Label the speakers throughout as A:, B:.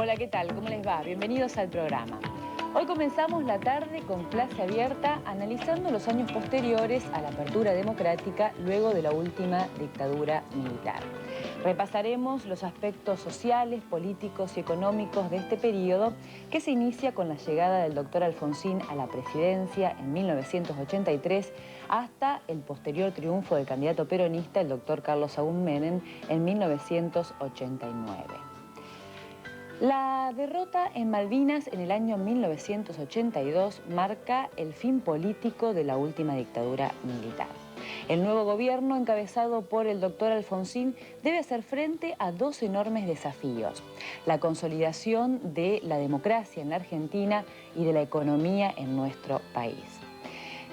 A: Hola, ¿qué tal? ¿Cómo les va? Bienvenidos al programa. Hoy comenzamos la tarde con clase abierta analizando los años posteriores a la apertura democrática luego de la última dictadura militar. Repasaremos los aspectos sociales, políticos y económicos de este periodo que se inicia con la llegada del doctor Alfonsín a la presidencia en 1983 hasta el posterior triunfo del candidato peronista, el doctor Carlos Saúl Menem, en 1989. La derrota en Malvinas en el año 1982 marca el fin político de la última dictadura militar. El nuevo gobierno, encabezado por el doctor Alfonsín, debe hacer frente a dos enormes desafíos: la consolidación de la democracia en la Argentina y de la economía en nuestro país.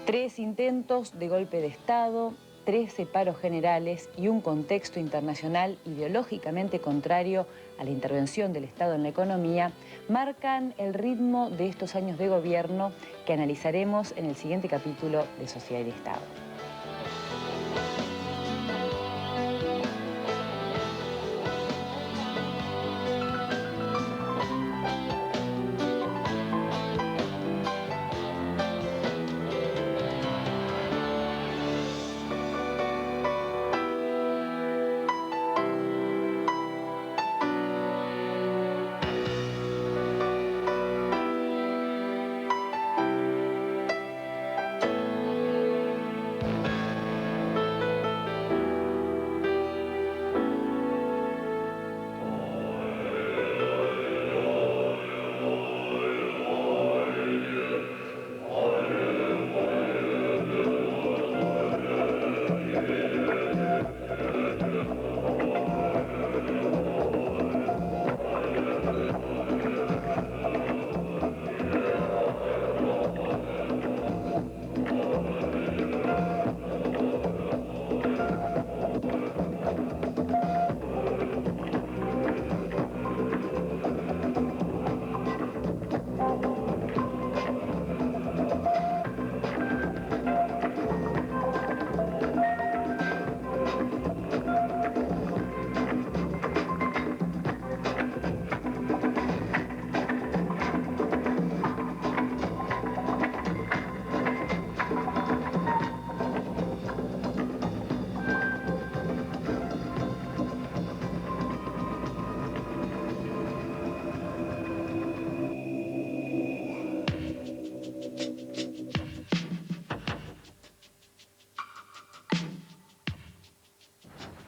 A: 3 intentos de golpe de Estado, 13 paros generales y un contexto internacional ideológicamente contrario a la intervención del Estado en la economía marcan el ritmo de estos años de gobierno que analizaremos en el siguiente capítulo de Sociedad y Estado.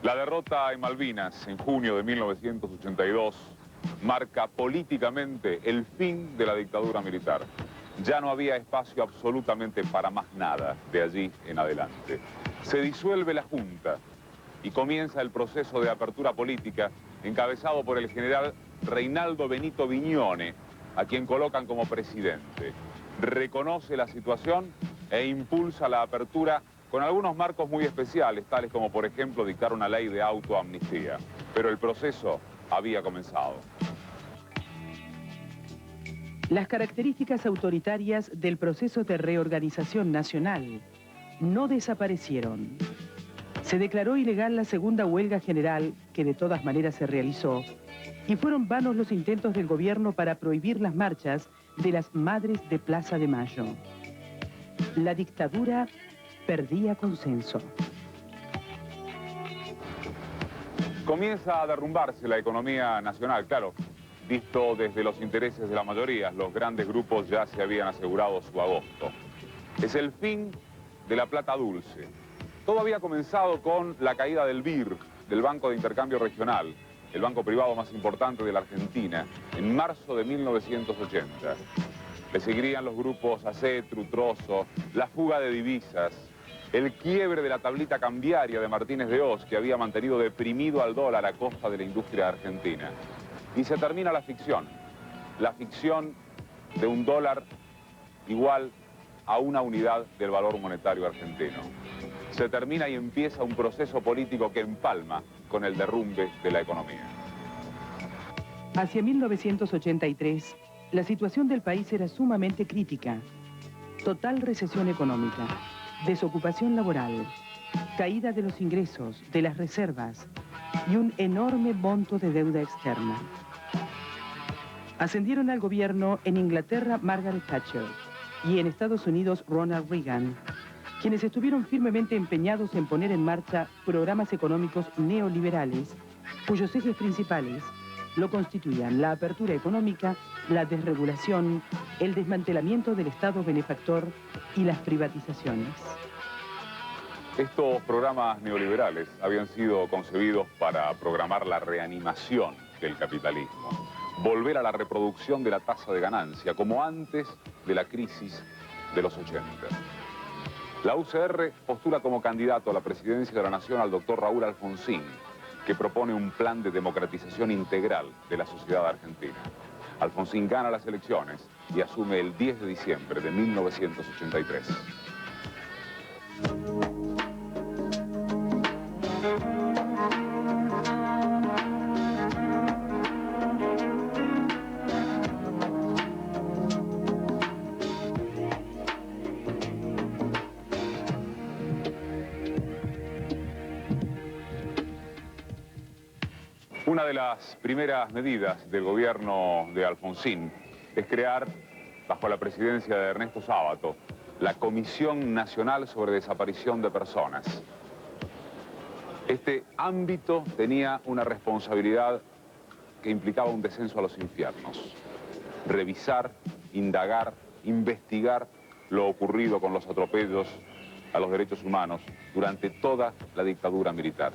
B: La derrota en Malvinas en junio de 1982 marca políticamente el fin de la dictadura militar. Ya no había espacio absolutamente para más nada de allí en adelante. Se disuelve la Junta y comienza el proceso de apertura política encabezado por el general Reinaldo Benito Viñone, a quien colocan como presidente. Reconoce la situación e impulsa la apertura con algunos marcos muy especiales, tales como, por ejemplo, dictar una ley de autoamnistía. Pero el proceso había comenzado.
C: Las características autoritarias del proceso de reorganización nacional no desaparecieron. Se declaró ilegal la segunda huelga general, que de todas maneras se realizó, y fueron vanos los intentos del gobierno para prohibir las marchas de las madres de Plaza de Mayo. La dictadura perdía consenso.
B: Comienza a derrumbarse la economía nacional, claro, visto desde los intereses de la mayoría. Los grandes grupos ya se habían asegurado su agosto. Es el fin de la plata dulce. Todo había comenzado con la caída del BIR, del Banco de Intercambio Regional, el banco privado más importante de la Argentina, en marzo de 1980. Le seguirían los grupos Acetru, Trozo, la fuga de divisas, el quiebre de la tablita cambiaria de Martínez de Oz, que había mantenido deprimido al dólar a costa de la industria argentina. Y se termina la ficción de un dólar igual a una unidad del valor monetario argentino. Se termina y empieza un proceso político que empalma con el derrumbe de la economía.
C: Hacia 1983, la situación del país era sumamente crítica. Total recesión económica, desocupación laboral, caída de los ingresos, de las reservas y un enorme monto de deuda externa. Ascendieron al gobierno en Inglaterra Margaret Thatcher y en Estados Unidos Ronald Reagan, quienes estuvieron firmemente empeñados en poner en marcha programas económicos neoliberales, cuyos ejes principales lo constituían la apertura económica, la desregulación, el desmantelamiento del Estado benefactor y las privatizaciones.
B: Estos programas neoliberales habían sido concebidos para programar la reanimación del capitalismo, volver a la reproducción de la tasa de ganancia, como antes de la crisis de los 80. La UCR postula como candidato a la presidencia de la Nación al doctor Raúl Alfonsín, que propone un plan de democratización integral de la sociedad argentina. Alfonsín gana las elecciones y asume el 10 de diciembre de 1983. Una de las primeras medidas del gobierno de Alfonsín es crear, bajo la presidencia de Ernesto Sábato, la Comisión Nacional sobre Desaparición de Personas. Este ámbito tenía una responsabilidad que implicaba un descenso a los infiernos. Revisar, indagar, investigar lo ocurrido con los atropellos a los derechos humanos durante toda la dictadura militar.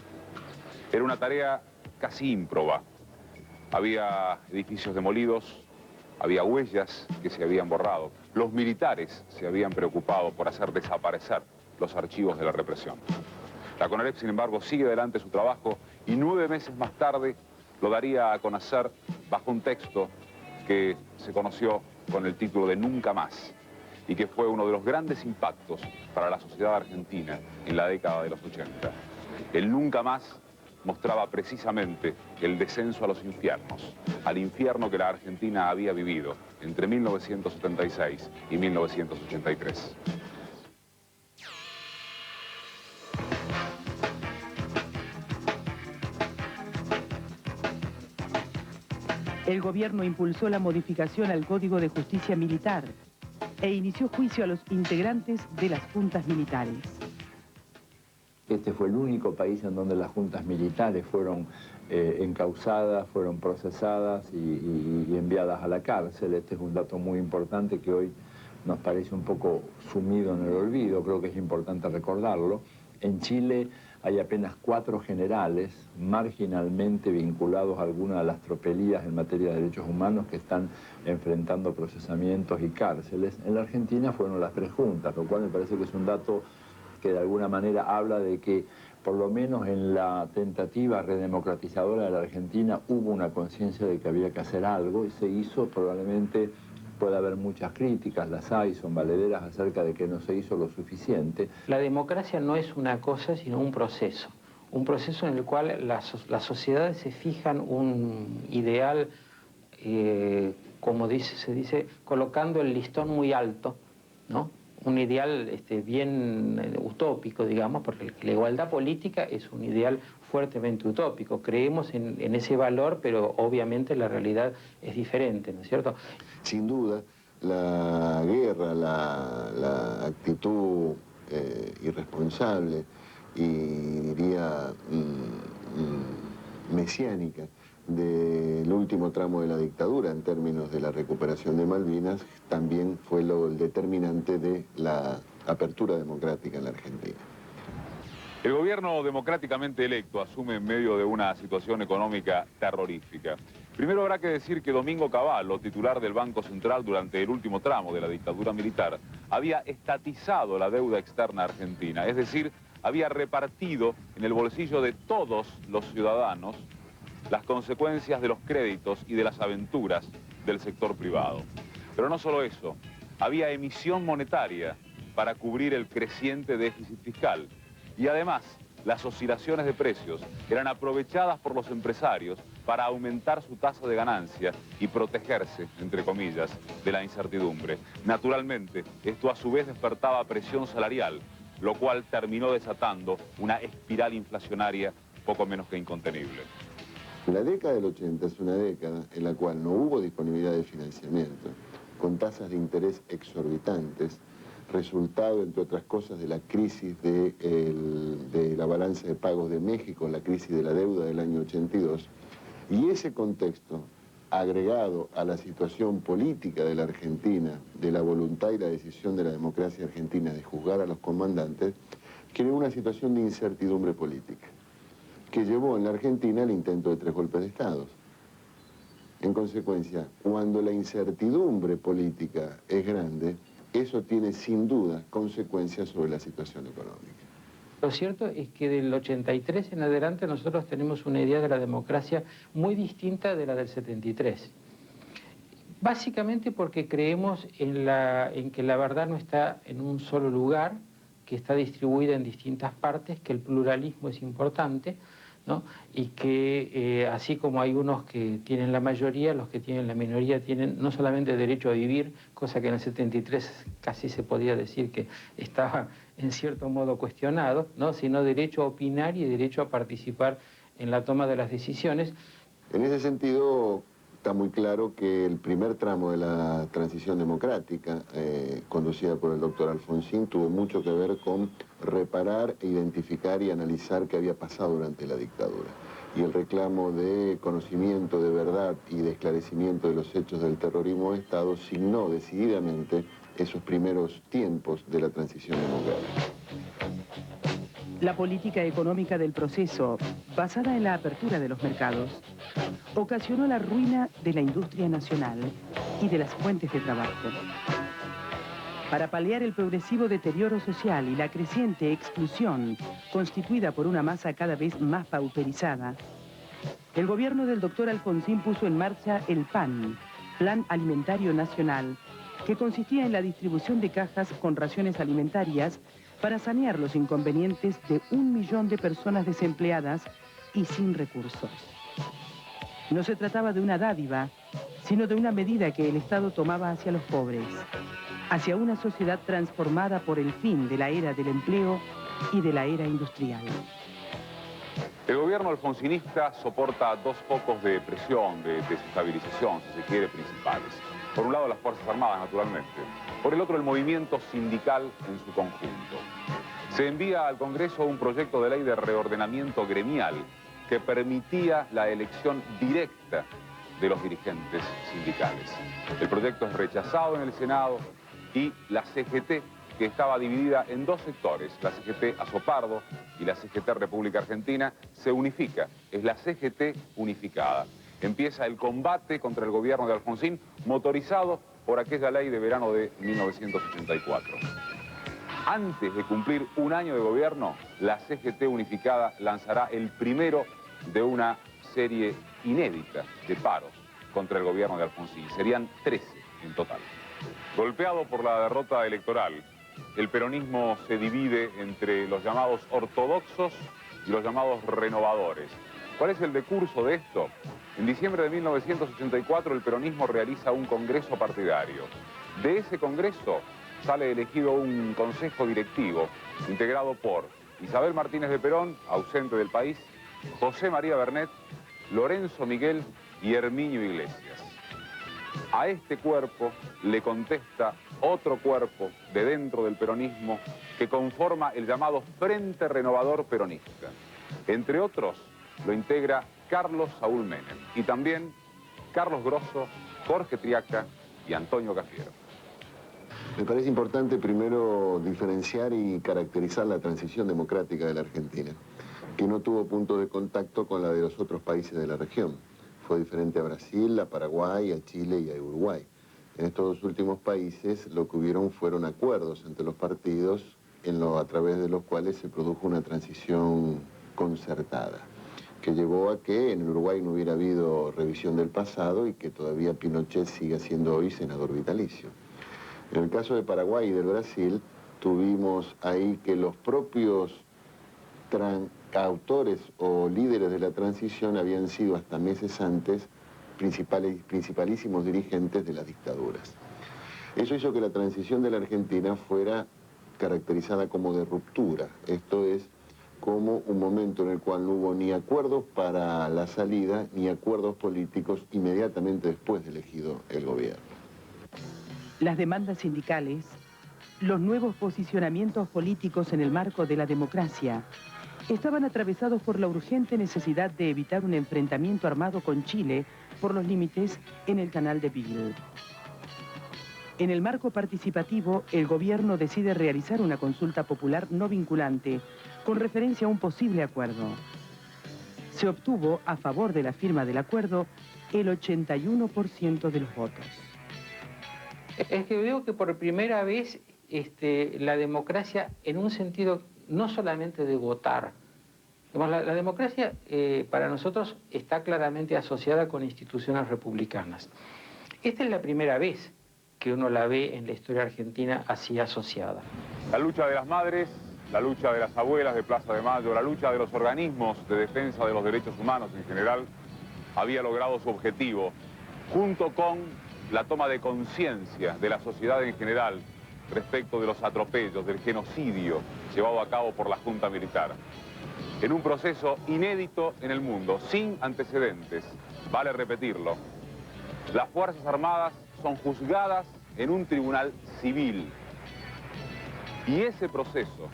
B: Era una tarea casi ímproba. Había edificios demolidos, había huellas que se habían borrado. Los militares se habían preocupado por hacer desaparecer los archivos de la represión. La CONAREP, sin embargo, sigue adelante su trabajo y 9 meses más tarde lo daría a conocer bajo un texto que se conoció con el título de Nunca Más y que fue uno de los grandes impactos para la sociedad argentina en la década de los 80. El Nunca Más mostraba precisamente el descenso a los infiernos, al infierno que la Argentina había vivido entre 1976 y 1983.
C: El gobierno impulsó la modificación al Código de Justicia Militar e inició juicio a los integrantes de las juntas militares.
D: Este fue el único país en donde las juntas militares fueron encausadas, fueron procesadas y enviadas a la cárcel. Este es un dato muy importante que hoy nos parece un poco sumido en el olvido, creo que es importante recordarlo. En Chile hay apenas 4 generales marginalmente vinculados a alguna de las tropelías en materia de derechos humanos que están enfrentando procesamientos y cárceles. En la Argentina fueron las 3 juntas, lo cual me parece que es un dato que de alguna manera habla de que, por lo menos en la tentativa redemocratizadora de la Argentina, hubo una conciencia de que había que hacer algo y se hizo. Probablemente puede haber muchas críticas, las hay, son valederas acerca de que no se hizo lo suficiente.
E: La democracia no es una cosa, sino un proceso en el cual las sociedades se fijan un ideal, como se dice, colocando el listón muy alto, ¿no? Un ideal bien utópico, digamos, porque la igualdad política es un ideal fuertemente utópico. Creemos en ese valor, pero obviamente la realidad es diferente, ¿no es cierto?
F: Sin duda, la guerra, la actitud irresponsable y diría mesiánica del último tramo de la dictadura en términos de la recuperación de Malvinas también fue el determinante de la apertura democrática en la Argentina.
B: El gobierno democráticamente electo asume en medio de una situación económica terrorífica. Primero habrá que decir que Domingo Cavallo, titular del Banco Central durante el último tramo de la dictadura militar, había estatizado la deuda externa argentina, es decir, había repartido en el bolsillo de todos los ciudadanos las consecuencias de los créditos y de las aventuras del sector privado. Pero no solo eso, había emisión monetaria para cubrir el creciente déficit fiscal. Y además, las oscilaciones de precios eran aprovechadas por los empresarios para aumentar su tasa de ganancia y protegerse, entre comillas, de la incertidumbre. Naturalmente, esto a su vez despertaba presión salarial, lo cual terminó desatando una espiral inflacionaria poco menos que incontenible.
F: La década del 80 es una década en la cual no hubo disponibilidad de financiamiento, con tasas de interés exorbitantes, resultado, entre otras cosas, de la crisis de la balanza de pagos de México, la crisis de la deuda del año 82, y ese contexto, agregado a la situación política de la Argentina, de la voluntad y la decisión de la democracia argentina de juzgar a los comandantes, creó una situación de incertidumbre política, que llevó en la Argentina al intento de 3 golpes de Estado. En consecuencia, cuando la incertidumbre política es grande, eso tiene sin duda consecuencias sobre la situación económica.
E: Lo cierto es que del 83 en adelante nosotros tenemos una idea de la democracia muy distinta de la del 73. Básicamente porque creemos en que la verdad no está en un solo lugar, que está distribuida en distintas partes, que el pluralismo es importante, ¿no? Y que así como hay unos que tienen la mayoría, los que tienen la minoría tienen no solamente derecho a vivir, cosa que en el 73 casi se podía decir que estaba en cierto modo cuestionado, ¿no? Sino derecho a opinar y derecho a participar en la toma de las decisiones.
F: En ese sentido, está muy claro que el primer tramo de la transición democrática, conducida por el doctor Alfonsín, tuvo mucho que ver con reparar, identificar y analizar qué había pasado durante la dictadura. Y el reclamo de conocimiento de verdad y de esclarecimiento de los hechos del terrorismo de Estado signó decididamente esos primeros tiempos de la transición democrática.
C: La política económica del proceso, basada en la apertura de los mercados, ocasionó la ruina de la industria nacional y de las fuentes de trabajo. Para paliar el progresivo deterioro social y la creciente exclusión constituida por una masa cada vez más pauperizada, el gobierno del doctor Alfonsín puso en marcha el PAN, Plan Alimentario Nacional, que consistía en la distribución de cajas con raciones alimentarias para sanear los inconvenientes de 1 millón de personas desempleadas y sin recursos. No se trataba de una dádiva, sino de una medida que el Estado tomaba hacia los pobres, hacia una sociedad transformada por el fin de la era del empleo y de la era industrial.
B: El gobierno alfonsinista soporta 2 focos de presión, de desestabilización, si se quiere, principales. Por un lado, las Fuerzas Armadas, naturalmente. Por el otro, el movimiento sindical en su conjunto. Se envía al Congreso un proyecto de ley de reordenamiento gremial que permitía la elección directa de los dirigentes sindicales. El proyecto es rechazado en el Senado y la CGT, que estaba dividida en 2 sectores, la CGT Azopardo y la CGT República Argentina, se unifica. Es la CGT unificada. Empieza el combate contra el gobierno de Alfonsín, motorizado por aquella ley de verano de 1984. Antes de cumplir 1 año de gobierno, la CGT unificada lanzará el primero de una serie inédita de paros contra el gobierno de Alfonsín. Serían 13 en total. Golpeado por la derrota electoral, el peronismo se divide entre los llamados ortodoxos y los llamados renovadores. ¿Cuál es el decurso de esto? En diciembre de 1984 el peronismo realiza un congreso partidario. De ese congreso sale elegido un consejo directivo integrado por Isabel Martínez de Perón, ausente del país, José María Bernet, Lorenzo Miguel y Herminio Iglesias. A este cuerpo le contesta otro cuerpo de dentro del peronismo que conforma el llamado Frente Renovador Peronista. Entre otros, lo integra Carlos Saúl Menem y también Carlos Grosso, Jorge Triaca y Antonio Cafiero.
F: Me parece importante primero diferenciar y caracterizar la transición democrática de la Argentina, que no tuvo punto de contacto con la de los otros países de la región. Fue diferente a Brasil, a Paraguay, a Chile y a Uruguay. En estos 2 últimos países lo que hubieron fueron acuerdos entre los partidos a través de los cuales se produjo una transición concertada, que llevó a que en Uruguay no hubiera habido revisión del pasado y que todavía Pinochet siga siendo hoy senador vitalicio. En el caso de Paraguay y del Brasil, tuvimos ahí que los propios autores o líderes de la transición habían sido hasta meses antes principalísimos dirigentes de las dictaduras. Eso hizo que la transición de la Argentina fuera caracterizada como de ruptura, esto es, como un momento en el cual no hubo ni acuerdos para la salida, ni acuerdos políticos inmediatamente después de elegido el gobierno.
C: Las demandas sindicales, los nuevos posicionamientos políticos en el marco de la democracia, estaban atravesados por la urgente necesidad de evitar un enfrentamiento armado con Chile por los límites en el canal de Beagle. En el marco participativo, el gobierno decide realizar una consulta popular no vinculante con referencia a un posible acuerdo. Se obtuvo, a favor de la firma del acuerdo, el 81% de los votos.
E: Es que veo que por primera vez la democracia, en un sentido no solamente de votar, la democracia para nosotros está claramente asociada con instituciones republicanas. Esta es la primera vez que uno la ve en la historia argentina así asociada.
B: La lucha de las madres, la lucha de las abuelas de Plaza de Mayo, la lucha de los organismos de defensa de los derechos humanos en general, había logrado su objetivo, junto con la toma de conciencia de la sociedad en general respecto de los atropellos, del genocidio llevado a cabo por la Junta Militar. En un proceso inédito en el mundo, sin antecedentes, vale repetirlo, las Fuerzas Armadas son juzgadas en un tribunal civil. Y ese proceso,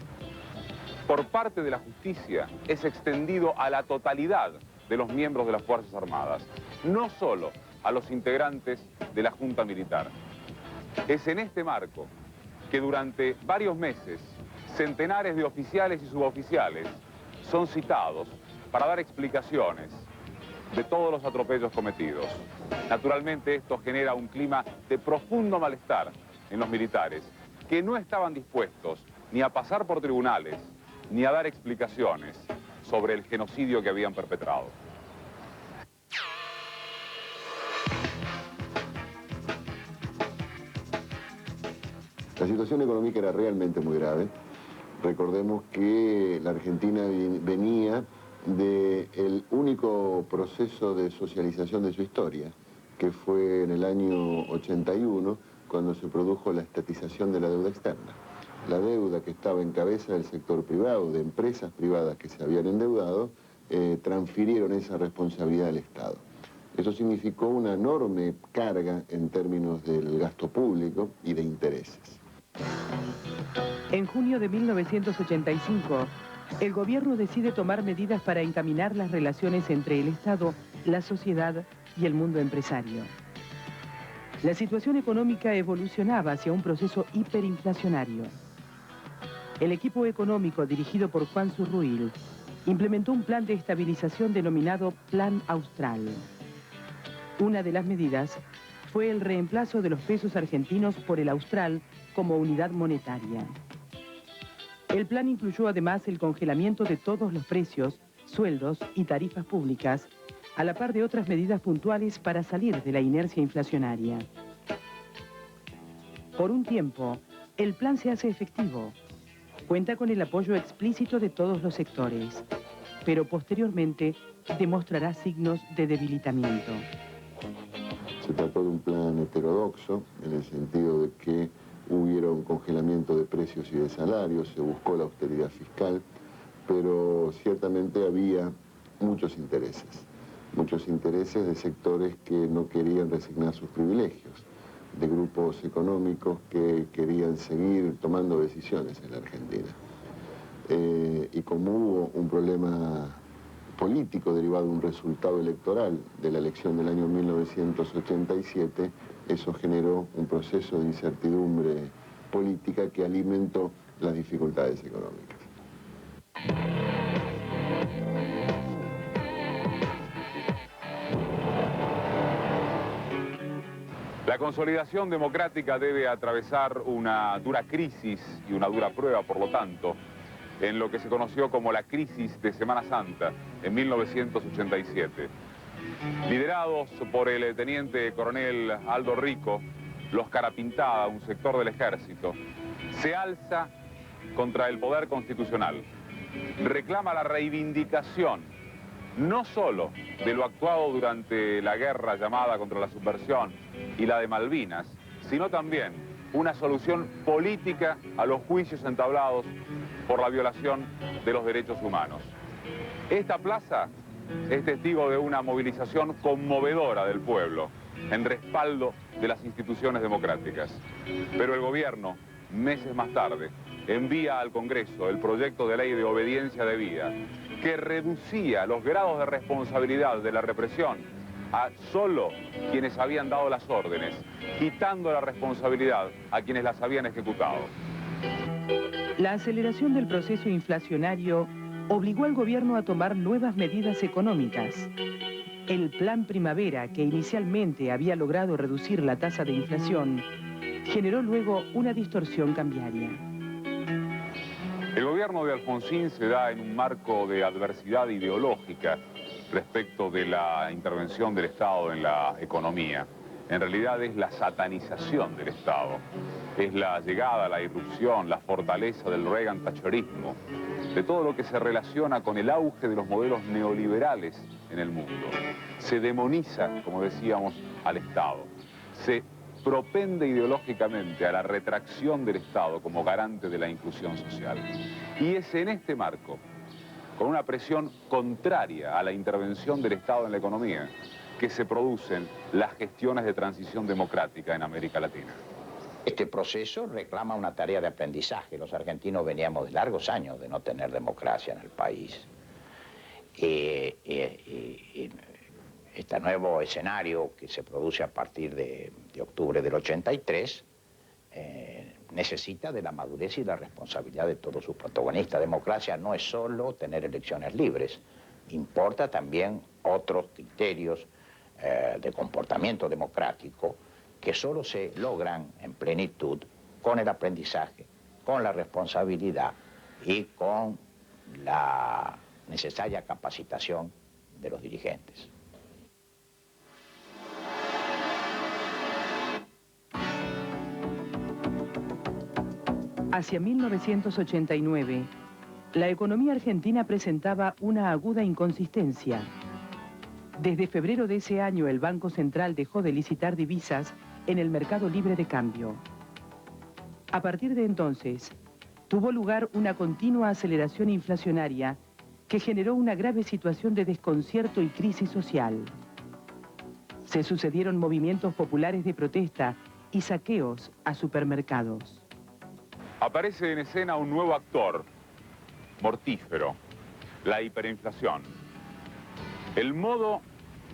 B: por parte de la justicia, es extendido a la totalidad de los miembros de las Fuerzas Armadas, no solo a los integrantes de la Junta Militar. Es en este marco que durante varios meses centenares de oficiales y suboficiales son citados para dar explicaciones de todos los atropellos cometidos. Naturalmente esto genera un clima de profundo malestar en los militares, que no estaban dispuestos ni a pasar por tribunales, ni a dar explicaciones sobre el genocidio que habían perpetrado.
F: La situación económica era realmente muy grave. Recordemos que la Argentina venía del único proceso de socialización de su historia, que fue en el año 81, cuando se produjo la estatización de la deuda externa. La deuda que estaba en cabeza del sector privado, de empresas privadas que se habían endeudado, transfirieron esa responsabilidad al Estado. Eso significó una enorme carga en términos del gasto público y de intereses.
C: En junio de 1985, el gobierno decide tomar medidas para encaminar las relaciones entre el Estado, la sociedad y el mundo empresario. La situación económica evolucionaba hacia un proceso hiperinflacionario. El equipo económico dirigido por Juan Zurruil implementó un plan de estabilización denominado Plan Austral. Una de las medidas fue el reemplazo de los pesos argentinos por el austral como unidad monetaria. El plan incluyó además el congelamiento de todos los precios, sueldos y tarifas públicas, a la par de otras medidas puntuales para salir de la inercia inflacionaria. Por un tiempo, el plan se hace efectivo. Cuenta con el apoyo explícito de todos los sectores, pero posteriormente demostrará signos de debilitamiento.
F: Se trató de un plan heterodoxo, en el sentido de que hubiera un congelamiento de precios y de salarios, se buscó la austeridad fiscal, pero ciertamente había muchos intereses de sectores que no querían resignar sus privilegios, de grupos económicos que querían seguir tomando decisiones en la Argentina. Y como hubo un problema político derivado de un resultado electoral de la elección del año 1987, eso generó un proceso de incertidumbre política que alimentó las dificultades económicas.
B: La consolidación democrática debe atravesar una dura crisis y una dura prueba, por lo tanto, en lo que se conoció como la crisis de Semana Santa en 1987. Liderados por el teniente coronel Aldo Rico, los Carapintada, un sector del ejército, se alza contra el poder constitucional. Reclama la reivindicación, no solo de lo actuado durante la guerra llamada contra la subversión y la de Malvinas, sino también una solución política a los juicios entablados por la violación de los derechos humanos. Esta plaza es testigo de una movilización conmovedora del pueblo en respaldo de las instituciones democráticas. Pero el gobierno, meses más tarde, envía al Congreso el proyecto de ley de obediencia debida que reducía los grados de responsabilidad de la represión a solo quienes habían dado las órdenes, quitando la responsabilidad a quienes las habían ejecutado.
C: La aceleración del proceso inflacionario obligó al gobierno a tomar nuevas medidas económicas. El Plan Primavera, que inicialmente había logrado reducir la tasa de inflación, generó luego una distorsión cambiaria.
B: El gobierno de Alfonsín se da en un marco de adversidad ideológica respecto de la intervención del Estado en la economía. En realidad es la satanización del Estado, es la llegada, la irrupción, la fortaleza del Reagan-Thatcherismo, de todo lo que se relaciona con el auge de los modelos neoliberales en el mundo. Se demoniza, como decíamos, al Estado. Se propende ideológicamente a la retracción del Estado como garante de la inclusión social. Y es en este marco, con una presión contraria a la intervención del Estado en la economía, que se producen las gestiones de transición democrática en América Latina.
G: Este proceso reclama una tarea de aprendizaje. Los argentinos veníamos de largos años de no tener democracia en el país. Este nuevo escenario que se produce a partir de octubre del 83 necesita de la madurez y la responsabilidad de todos sus protagonistas. Democracia no es solo tener elecciones libres, importa también otros criterios de comportamiento democrático que solo se logran en plenitud con el aprendizaje, con la responsabilidad y con la necesaria capacitación de los dirigentes.
C: Hacia 1989, la economía argentina presentaba una aguda inconsistencia. Desde febrero de ese año, el Banco Central dejó de licitar divisas en el mercado libre de cambio. A partir de entonces, tuvo lugar una continua aceleración inflacionaria que generó una grave situación de desconcierto y crisis social. Se sucedieron movimientos populares de protesta y saqueos a supermercados.
B: Aparece en escena un nuevo actor, mortífero, la hiperinflación. El modo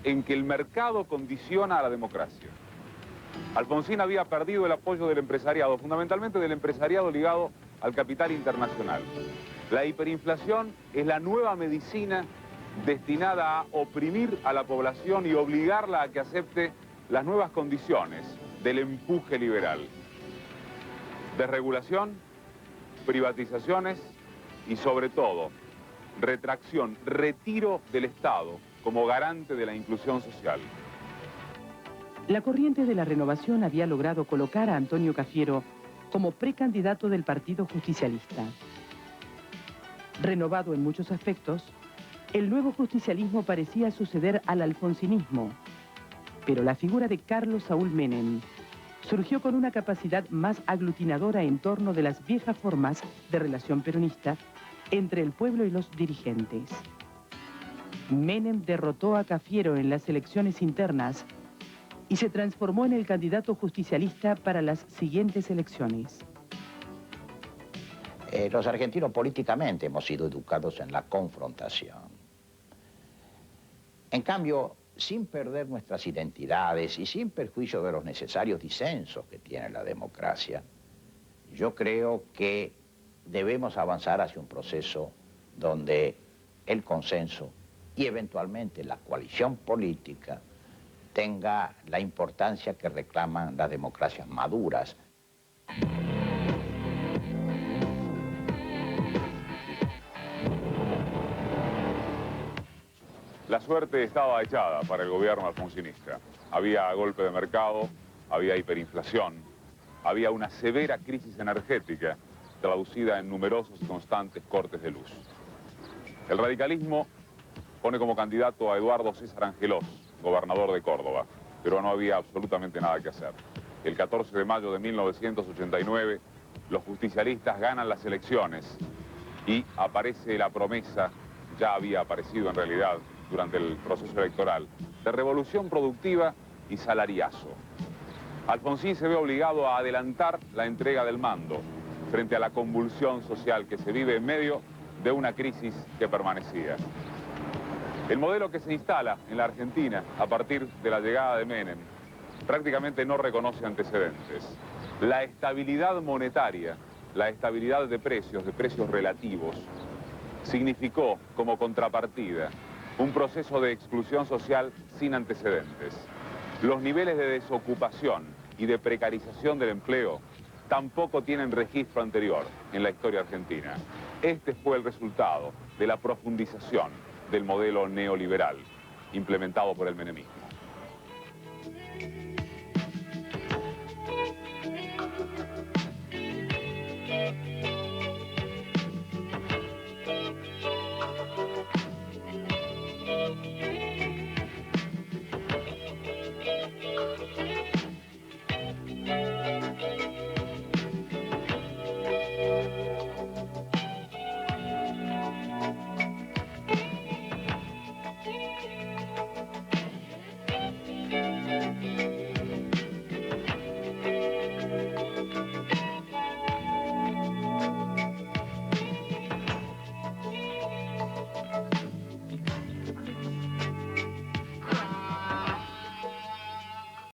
B: en que el mercado condiciona a la democracia. Alfonsín había perdido el apoyo del empresariado, fundamentalmente del empresariado ligado al capital internacional. La hiperinflación es la nueva medicina destinada a oprimir a la población y obligarla a que acepte las nuevas condiciones del empuje liberal. Desregulación, privatizaciones y sobre todo, retracción, retiro del Estado como garante de la inclusión social.
C: La corriente de la renovación había logrado colocar a Antonio Cafiero como precandidato del Partido Justicialista. Renovado en muchos aspectos, el nuevo justicialismo parecía suceder al alfonsinismo, pero la figura de Carlos Saúl Menem surgió con una capacidad más aglutinadora en torno de las viejas formas de relación peronista entre el pueblo y los dirigentes. Menem derrotó a Cafiero en las elecciones internas y se transformó en el candidato justicialista para las siguientes elecciones.
G: Los argentinos políticamente hemos sido educados en la confrontación. En cambio, sin perder nuestras identidades y sin perjuicio de los necesarios disensos que tiene la democracia, yo creo que debemos avanzar hacia un proceso donde el consenso y eventualmente la coalición política tenga la importancia que reclaman las democracias maduras.
B: La suerte estaba echada para el gobierno alfonsinista. Había golpe de mercado, había hiperinflación, había una severa crisis energética traducida en numerosos y constantes cortes de luz. El radicalismo pone como candidato a Eduardo César Angelós, gobernador de Córdoba, pero no había absolutamente nada que hacer. El 14 de mayo de 1989, los justicialistas ganan las elecciones y aparece la promesa, ya había aparecido en realidad durante el proceso electoral, de revolución productiva y salariazo. Alfonsín se ve obligado a adelantar la entrega del mando frente a la convulsión social que se vive en medio de una crisis que permanecía. El modelo que se instala en la Argentina a partir de la llegada de Menem prácticamente no reconoce antecedentes. La estabilidad monetaria, la estabilidad de precios relativos, significó como contrapartida un proceso de exclusión social sin antecedentes. Los niveles de desocupación y de precarización del empleo tampoco tienen registro anterior en la historia argentina. Este fue el resultado de la profundización del modelo neoliberal implementado por el menemismo.